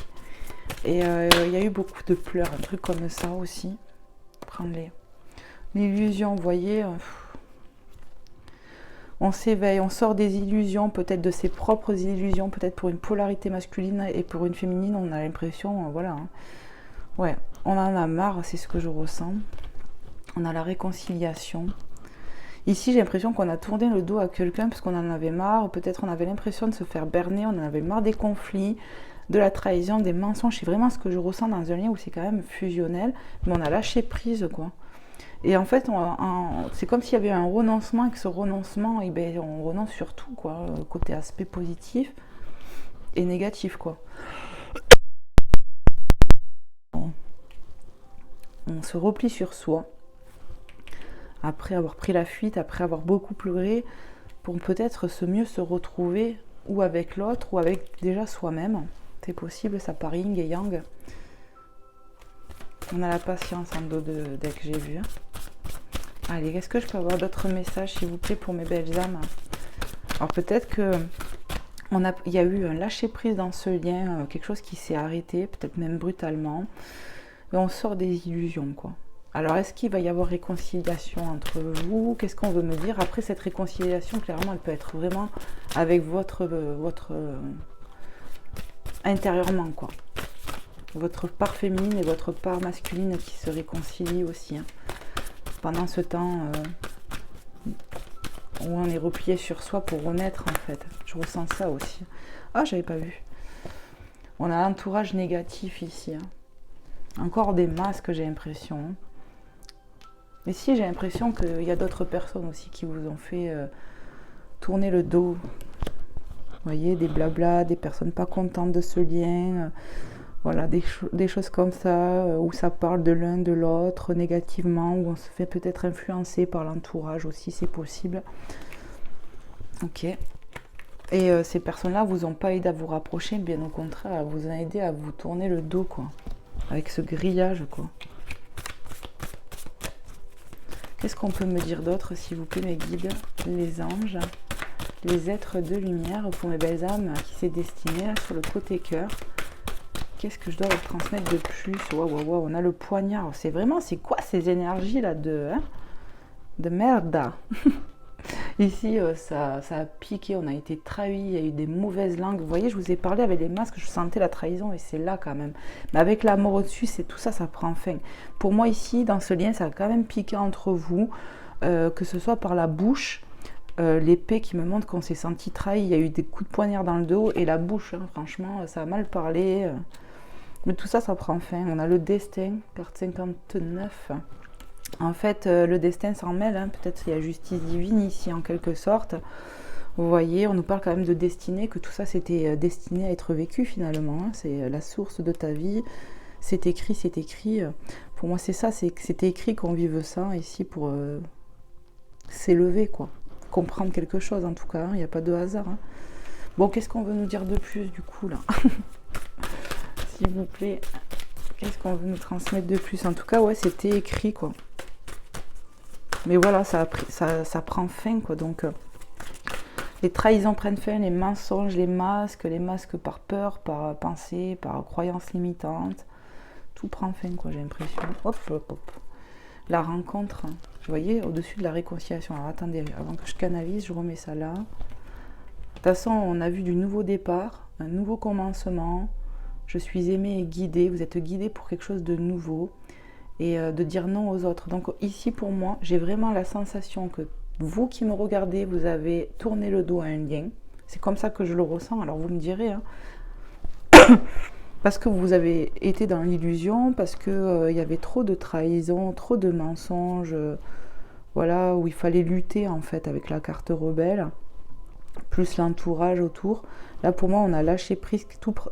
Et il y a eu beaucoup de pleurs, un truc comme ça aussi. Prends-les. L'illusion, vous voyez, on s'éveille, on sort des illusions, peut-être de ses propres illusions, peut-être pour une polarité masculine et pour une féminine, on a l'impression, voilà. Hein. Ouais, on en a marre, c'est ce que je ressens. On a la réconciliation. Ici, j'ai l'impression qu'on a tourné le dos à quelqu'un parce qu'on en avait marre. Peut-être on avait l'impression de se faire berner, on en avait marre des conflits, de la trahison, des mensonges. C'est vraiment ce que je ressens dans un lien où c'est quand même fusionnel. Mais on a lâché prise, quoi. Et en fait, c'est comme s'il y avait un renoncement. Et que ce renoncement, eh ben, on renonce sur tout, quoi. Côté aspect positif et négatif, quoi. On se replie sur soi. Après avoir pris la fuite, après avoir beaucoup pleuré, pour peut-être mieux se retrouver ou avec l'autre ou avec déjà soi-même. C'est possible, ça part yin et yang. On a la patience en dos de deck, j'ai vu. Allez, est-ce que je peux avoir d'autres messages, s'il vous plaît, pour mes belles âmes? Alors peut-être que il y a eu un lâcher-prise dans ce lien, quelque chose qui s'est arrêté, peut-être même brutalement. Et on sort des illusions, quoi. Alors, est-ce qu'il va y avoir réconciliation entre vous? Qu'est-ce qu'on veut me dire? Après, cette réconciliation, clairement, elle peut être vraiment avec votre intérieurement, quoi. Votre part féminine et votre part masculine qui se réconcilient aussi. Hein. Pendant ce temps où on est replié sur soi pour renaître, en fait. Je ressens ça aussi. Ah, j'avais pas vu. On a l'entourage négatif ici. Hein. Encore des masques, j'ai l'impression. Hein. Mais si, j'ai l'impression qu'il y a d'autres personnes aussi qui vous ont fait tourner le dos. Vous voyez, des blabla, des personnes pas contentes de ce lien. Voilà, des choses comme ça, où ça parle de l'un, de l'autre, négativement, où on se fait peut-être influencer par l'entourage aussi, c'est possible. Ok. Et ces personnes-là vous ont pas aidé à vous rapprocher, bien au contraire, elles vous ont aidé à vous tourner le dos, quoi. Avec ce grillage, quoi. Qu'est-ce qu'on peut me dire d'autre, s'il vous plaît, mes guides, les anges, les êtres de lumière, pour mes belles âmes qui s'est destiné sur le côté cœur? Qu'est-ce que je dois leur transmettre de plus? Waouh, on a le poignard. C'est quoi ces énergies là de merde? Ici, ça a piqué, on a été trahi, il y a eu des mauvaises langues. Vous voyez, je vous ai parlé avec les masques, je sentais la trahison et c'est là quand même. Mais avec la mort au-dessus, c'est tout ça, ça prend fin. Pour moi, ici, dans ce lien, ça a quand même piqué entre vous, que ce soit par la bouche, l'épée qui me montre qu'on s'est senti trahi. Il y a eu des coups de poignard dans le dos et la bouche, hein, franchement, ça a mal parlé. Mais tout ça, ça prend fin. On a le destin, carte 59. En fait, le destin s'en mêle, hein. Peut-être qu'il y a justice divine ici en quelque sorte. Vous voyez, on nous parle quand même de destinée, que tout ça c'était destiné à être vécu finalement, hein. C'est la source de ta vie, c'est écrit, c'est écrit. Pour moi c'est ça, c'était écrit qu'on vive ça ici pour s'élever quoi, comprendre quelque chose en tout cas, hein. Il n'y a pas de hasard. Hein. Bon, qu'est-ce qu'on veut nous dire de plus du coup là? S'il vous plaît, qu'est-ce qu'on veut nous transmettre de plus? En tout cas, ouais, c'était écrit quoi. Mais voilà, ça prend fin, quoi. Donc, les trahisons prennent fin, les mensonges, les masques par peur, par pensée, par croyance limitante. Tout prend fin, quoi, j'ai l'impression. Hop, hop, hop. La rencontre, vous voyez, au-dessus de la réconciliation. Alors, attendez, avant que je canalise, je remets ça là. De toute façon, on a vu du nouveau départ, un nouveau commencement. Je suis aimée et guidée. Vous êtes guidée pour quelque chose de nouveau. Et de dire non aux autres. Donc ici pour moi, j'ai vraiment la sensation que vous qui me regardez, vous avez tourné le dos à un lien. C'est comme ça que je le ressens, alors vous me direz. Hein. Parce que vous avez été dans l'illusion, parce qu'il y avait trop de trahison, trop de mensonges, voilà, où il fallait lutter en fait avec la carte rebelle, plus l'entourage autour. Là, pour moi, on a lâché prise,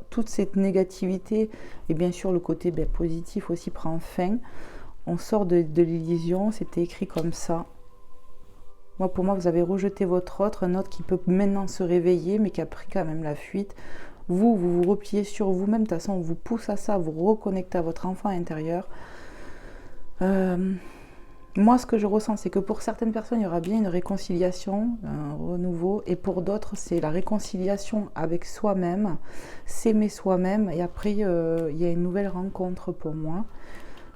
toute cette négativité, et bien sûr, le côté positif aussi prend fin. On sort de l'illusion, c'était écrit comme ça. Moi, pour moi, vous avez rejeté votre autre, un autre qui peut maintenant se réveiller, mais qui a pris quand même la fuite. Vous vous repliez sur vous-même, de toute façon, on vous pousse à ça, vous reconnectez à votre enfant intérieur. Moi, ce que je ressens, c'est que pour certaines personnes, il y aura bien une réconciliation, un renouveau, et pour d'autres, c'est la réconciliation avec soi-même, s'aimer soi-même, et après, il y a une nouvelle rencontre pour moi.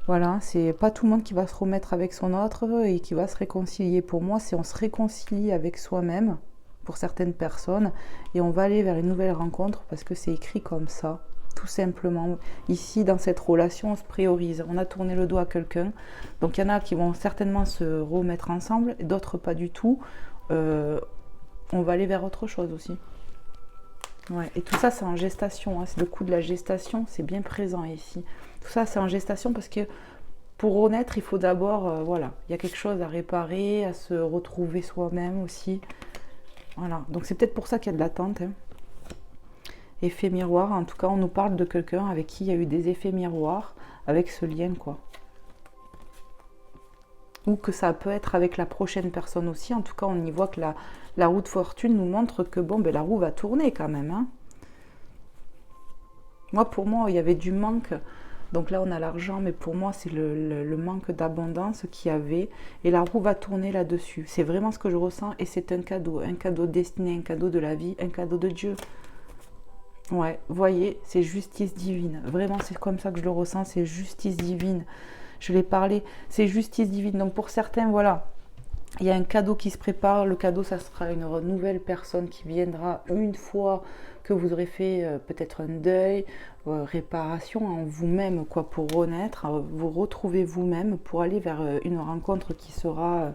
Voilà, c'est pas tout le monde qui va se remettre avec son autre et qui va se réconcilier. Pour moi, c'est on se réconcilie avec soi-même, pour certaines personnes, et on va aller vers une nouvelle rencontre, parce que c'est écrit comme ça. Tout simplement, ici dans cette relation on se priorise, on a tourné le dos à quelqu'un, donc il y en a qui vont certainement se remettre ensemble, d'autres pas du tout, on va aller vers autre chose aussi. Ouais, et tout ça c'est en gestation, hein. C'est le coup de la gestation, c'est bien présent ici. Tout ça c'est en gestation parce que pour renaître il faut d'abord, voilà, il y a quelque chose à réparer, à se retrouver soi-même aussi. Voilà, donc c'est peut-être pour ça qu'il y a de l'attente, hein. Effet miroir, en tout cas on nous parle de quelqu'un avec qui il y a eu des effets miroirs avec ce lien quoi. Ou que ça peut être avec la prochaine personne aussi, en tout cas on y voit que la roue de fortune nous montre que bon la roue va tourner quand même. Hein. Pour moi il y avait du manque, donc là on a l'argent, mais pour moi c'est le manque d'abondance qu'il y avait, et la roue va tourner là-dessus. C'est vraiment ce que je ressens, et c'est un cadeau destiné, un cadeau de la vie, un cadeau de Dieu. Ouais, voyez, c'est justice divine. Vraiment, c'est comme ça que je le ressens, c'est justice divine. Je l'ai parlé, c'est justice divine. Donc pour certains, voilà, il y a un cadeau qui se prépare. Le cadeau, ça sera une nouvelle personne qui viendra une fois que vous aurez fait peut-être un deuil, réparation en vous-même, quoi, pour renaître, vous retrouver vous-même, pour aller vers une rencontre qui sera...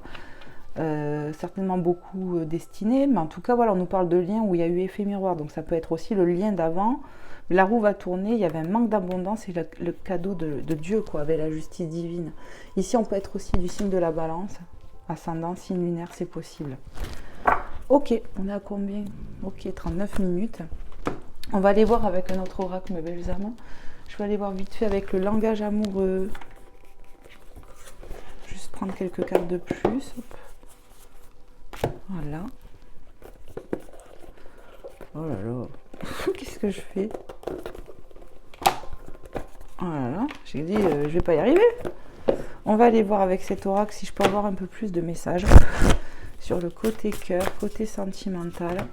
certainement beaucoup destiné, mais en tout cas voilà, on nous parle de liens où il y a eu effet miroir, donc ça peut être aussi le lien d'avant. La roue va tourner, il y avait un manque d'abondance, et le cadeau de Dieu quoi, avec la justice divine. Ici on peut être aussi du signe de la balance, ascendant, signe lunaire, c'est possible. Ok, on est à combien? Ok, 39 minutes. On va aller voir avec un autre oracle, mes belles âmes. Je vais aller voir vite fait avec le langage amoureux. Juste prendre quelques cartes de plus. Hop. Voilà. Oh là là. Qu'est-ce que je fais? Oh là là. J'ai dit, je vais pas y arriver. On va aller voir avec cet oracle si je peux avoir un peu plus de messages sur le côté cœur, côté sentimental.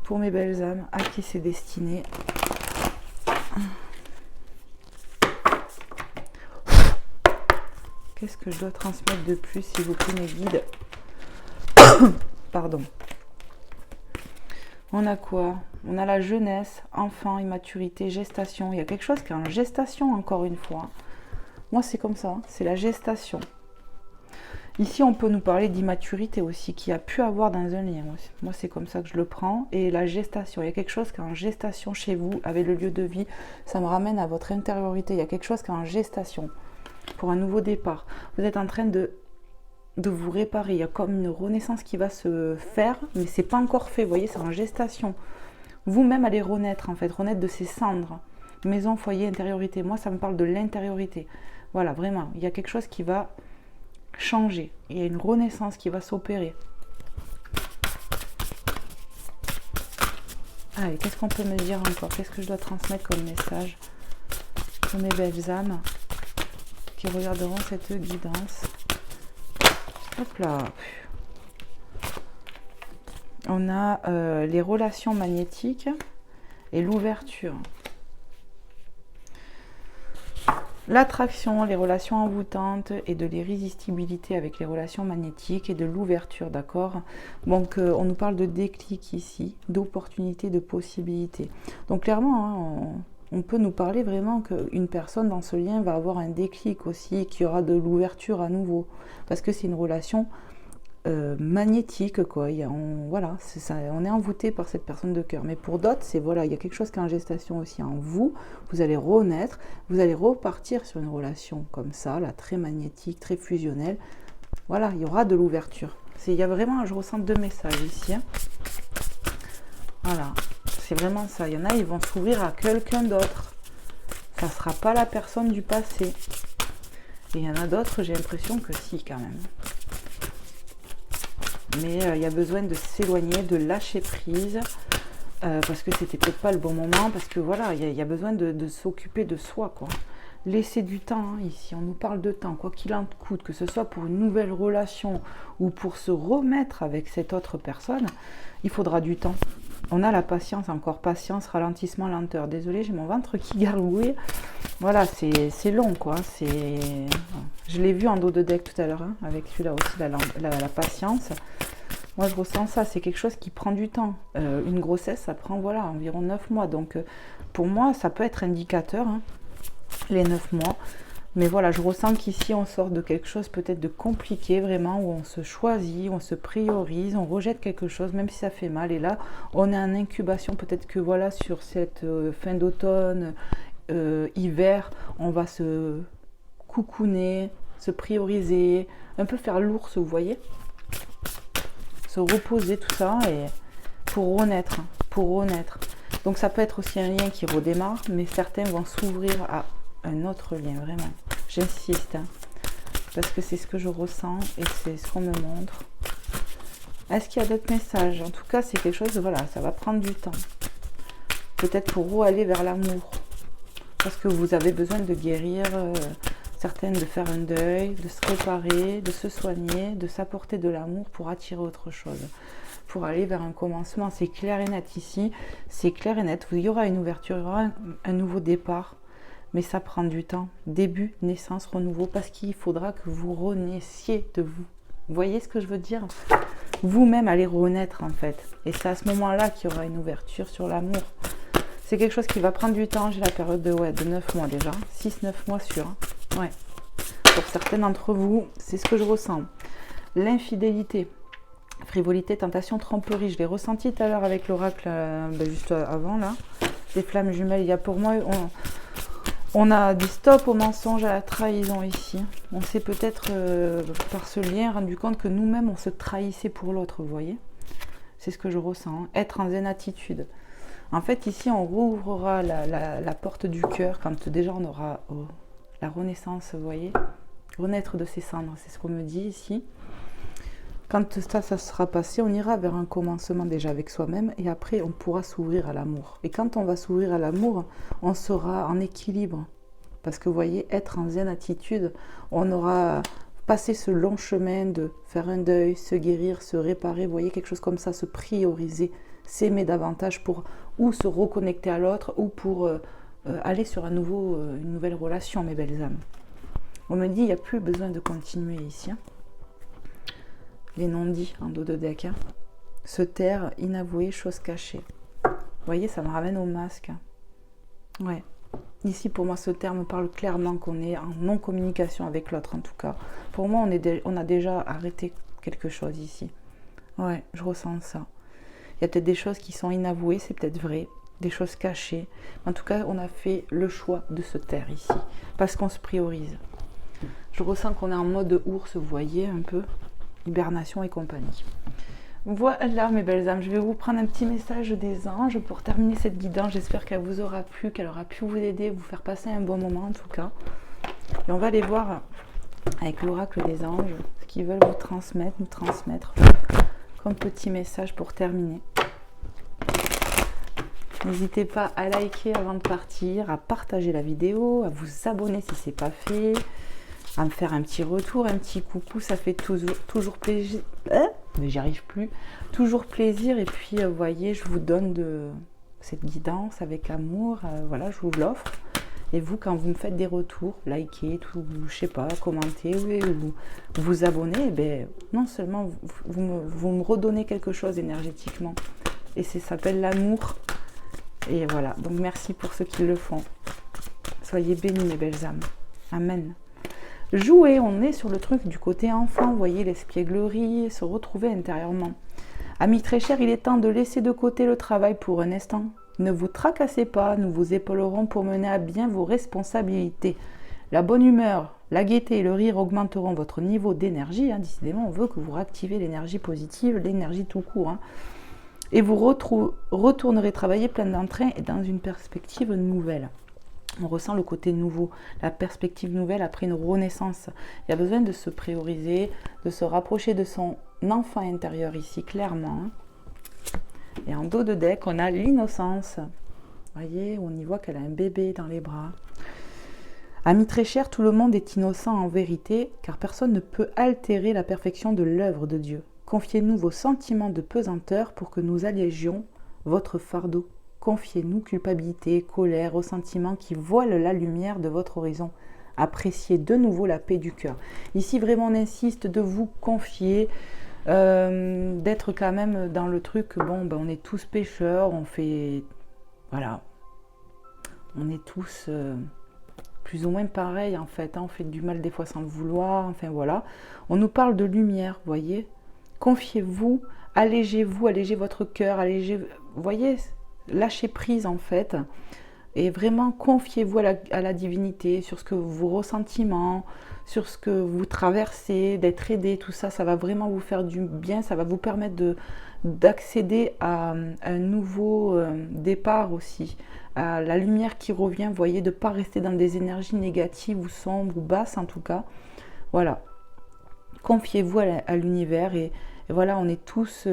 Pour mes belles âmes, à qui c'est destiné. Qu'est-ce que je dois transmettre de plus, s'il vous plaît, mes guides? Pardon. On a quoi? On a la jeunesse, enfant, immaturité, gestation. Il y a quelque chose qui est en gestation, encore une fois. Moi, c'est comme ça, c'est la gestation. Ici, on peut nous parler d'immaturité aussi, qui a pu avoir dans un lien. Moi, c'est comme ça que je le prends. Et la gestation, il y a quelque chose qui est en gestation chez vous, avec le lieu de vie. Ça me ramène à votre intériorité. Il y a quelque chose qui est en gestation pour un nouveau départ. Vous êtes en train de vous réparer. Il y a comme une renaissance qui va se faire, mais c'est pas encore fait. Vous voyez, c'est en gestation. Vous-même allez renaître, en fait, renaître de ces cendres. Maison, foyer, intériorité. Moi, ça me parle de l'intériorité. Voilà, vraiment. Il y a quelque chose qui va changer. Il y a une renaissance qui va s'opérer. Allez, qu'est-ce qu'on peut me dire encore? Qu'est-ce que je dois transmettre comme message pour mes belles âmes qui regarderont cette guidance? Hop là. On a les relations magnétiques et l'ouverture. L'attraction, les relations envoûtantes et de l'irrésistibilité avec les relations magnétiques et de l'ouverture, d'accord? Donc, on nous parle de déclic ici, d'opportunité, de possibilité. Donc, clairement, hein, on peut nous parler vraiment qu'une personne dans ce lien va avoir un déclic aussi, qu'il y aura de l'ouverture à nouveau. Parce que c'est une relation magnétique, quoi. Voilà, on est envoûté par cette personne de cœur. Mais pour d'autres, voilà, il y a quelque chose qui est en gestation aussi en vous. Vous allez renaître, vous allez repartir sur une relation comme ça, là, très magnétique, très fusionnelle. Voilà, il y aura de l'ouverture. Il y a vraiment, je ressens deux messages ici. Hein. Voilà, c'est vraiment ça. Il y en a, ils vont s'ouvrir à quelqu'un d'autre. Ça ne sera pas la personne du passé. Et il y en a d'autres, j'ai l'impression que si, quand même. Mais il y a besoin de s'éloigner, de lâcher prise, parce que c'était peut-être pas le bon moment, parce que voilà, il y a besoin de s'occuper de soi, quoi. Laisser du temps, hein, ici, on nous parle de temps, quoi qu'il en coûte, que ce soit pour une nouvelle relation ou pour se remettre avec cette autre personne, il faudra du temps. On a la patience, encore patience, ralentissement, lenteur. Désolée, j'ai mon ventre qui gargouille. Voilà, c'est long, quoi. Je l'ai vu en dos de deck tout à l'heure, hein, avec celui-là aussi, la patience. Moi, je ressens ça. C'est quelque chose qui prend du temps. Une grossesse, ça prend, voilà, environ 9 mois. Donc, pour moi, ça peut être indicateur, hein, les 9 mois. Mais voilà, je ressens qu'ici, on sort de quelque chose peut-être de compliqué, vraiment, où on se choisit, on se priorise, on rejette quelque chose, même si ça fait mal. Et là, on est en incubation. Peut-être que, voilà, sur cette fin d'automne, hiver, on va se coucouner, se prioriser, un peu faire l'ours, vous voyez, se reposer, tout ça, et pour renaître, Donc ça peut être aussi un lien qui redémarre, mais certains vont s'ouvrir à un autre lien, vraiment. J'insiste, hein, parce que c'est ce que je ressens et c'est ce qu'on me montre. Est-ce qu'il y a d'autres messages? En tout cas, c'est quelque chose, voilà, ça va prendre du temps. Peut-être pour vous aller vers l'amour. Parce que vous avez besoin de guérir, certaines de faire un deuil, de se réparer, de se soigner, de s'apporter de l'amour pour attirer autre chose. Pour aller vers un commencement. C'est clair et net ici. C'est clair et net. Il y aura une ouverture, il y aura un nouveau départ. Mais ça prend du temps. Début, naissance, renouveau. Parce qu'il faudra que vous renaissiez de vous. Vous voyez ce que je veux dire? Vous-même allez renaître en fait. Et c'est à ce moment-là qu'il y aura une ouverture sur l'amour. C'est quelque chose qui va prendre du temps. J'ai la période de 9 mois déjà. 6-9 mois sûr. Ouais. Pour certains d'entre vous, c'est ce que je ressens. L'infidélité. Frivolité, tentation, tromperie. Je l'ai ressenti tout à l'heure avec l'oracle, juste avant là. Les flammes jumelles. Il y a pour moi... On a dit stop au mensonge, à la trahison ici. On s'est peut-être, par ce lien, rendu compte que nous-mêmes, on se trahissait pour l'autre, vous voyez. C'est ce que je ressens. Hein. Être en zen attitude. En fait, ici, on rouvrira la porte du cœur quand déjà on aura la renaissance, vous voyez. Renaître de ses cendres, c'est ce qu'on me dit ici. Quand ça sera passé, on ira vers un commencement déjà avec soi-même et après on pourra s'ouvrir à l'amour. Et quand on va s'ouvrir à l'amour, on sera en équilibre. Parce que vous voyez, être en zen attitude, on aura passé ce long chemin de faire un deuil, se guérir, se réparer, vous voyez, quelque chose comme ça, se prioriser, s'aimer davantage pour ou se reconnecter à l'autre ou pour aller sur une nouvelle relation, mes belles âmes. On me dit, il n'y a plus besoin de continuer ici. Hein. les non-dits en dos de deck. Hein. Se taire, inavouer, chose cachée. Vous voyez, ça me ramène au masque. Ouais. Ici, pour moi, ce terme parle clairement qu'on est en non-communication avec l'autre, en tout cas. Pour moi, on a déjà arrêté quelque chose ici. Ouais, je ressens ça. Il y a peut-être des choses qui sont inavouées, c'est peut-être vrai. Des choses cachées. En tout cas, on a fait le choix de se taire ici. Parce qu'on se priorise. Je ressens qu'on est en mode ours, vous voyez, un peu. Hibernation et compagnie. Voilà mes belles âmes, je vais vous prendre un petit message des anges pour terminer cette guidance. J'espère qu'elle vous aura plu, qu'elle aura pu vous aider, vous faire passer un bon moment en tout cas. Et on va aller voir avec l'oracle des anges ce qu'ils veulent vous transmettre, nous transmettre comme petit message pour terminer. N'hésitez pas à liker avant de partir, à partager la vidéo, à vous abonner si ce n'est pas fait, à me faire un petit retour, un petit coucou, ça fait toujours plaisir. Mais j'y arrive plus. Toujours plaisir. Et puis, vous voyez, je vous donne cette guidance avec amour. Voilà, je vous l'offre. Et vous, quand vous me faites des retours, likez, tout, je sais pas, commentez ou vous abonnez, eh bien, non seulement vous me redonnez quelque chose énergétiquement. Et ça s'appelle l'amour. Et voilà. Donc, merci pour ceux qui le font. Soyez bénis, mes belles âmes. Amen. Jouer, on est sur le truc du côté enfant, vous voyez, l'espièglerie, se retrouver intérieurement. Amis très chers, il est temps de laisser de côté le travail pour un instant. Ne vous tracassez pas, nous vous épaulerons pour mener à bien vos responsabilités. La bonne humeur, la gaieté et le rire augmenteront votre niveau d'énergie. Hein. Décidément, on veut que vous réactivez l'énergie positive, l'énergie tout court. Hein. Et vous retournerez travailler plein d'entrain et dans une perspective nouvelle. On ressent le côté nouveau, la perspective nouvelle après une renaissance. Il y a besoin de se prioriser, de se rapprocher de son enfant intérieur ici, clairement. Et en dos de deck, on a l'innocence. Vous voyez, on y voit qu'elle a un bébé dans les bras. Amis très chers, tout le monde est innocent en vérité, car personne ne peut altérer la perfection de l'œuvre de Dieu. Confiez-nous vos sentiments de pesanteur pour que nous allégions votre fardeau. Confiez-nous culpabilité, colère, ressentiments qui voilent la lumière de votre horizon. Appréciez de nouveau la paix du cœur. Ici, vraiment, on insiste de vous confier, d'être quand même dans le truc, bon, ben, on est tous pécheurs, on fait, voilà, on est tous plus ou moins pareils en fait, hein, on fait du mal des fois sans le vouloir, enfin voilà. On nous parle de lumière, vous voyez. Confiez-vous, allégez votre cœur, vous voyez, lâchez prise en fait, et vraiment confiez-vous à la divinité sur ce que vos ressentiments, sur ce que vous traversez, d'être aidé, tout ça, ça va vraiment vous faire du bien, ça va vous permettre d'accéder à un nouveau départ aussi, à la lumière qui revient, vous voyez, de ne pas rester dans des énergies négatives ou sombres ou basses en tout cas. Voilà, confiez-vous à l'univers et voilà, on est tous...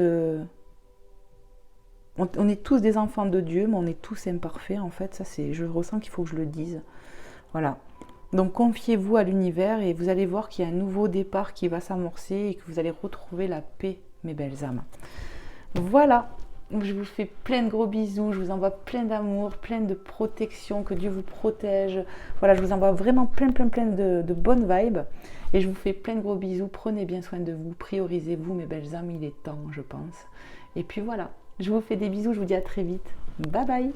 on est tous des enfants de Dieu, mais on est tous imparfaits en fait. Ça, je ressens qu'il faut que je le dise. Voilà. Donc confiez-vous à l'univers et vous allez voir qu'il y a un nouveau départ qui va s'amorcer et que vous allez retrouver la paix, mes belles âmes. Voilà. Je vous fais plein de gros bisous. Je vous envoie plein d'amour, plein de protection. Que Dieu vous protège. Voilà, je vous envoie vraiment plein de bonnes vibes. Et je vous fais plein de gros bisous. Prenez bien soin de vous. Priorisez-vous, mes belles âmes. Il est temps, je pense. Et puis voilà. Je vous fais des bisous, je vous dis à très vite. Bye bye!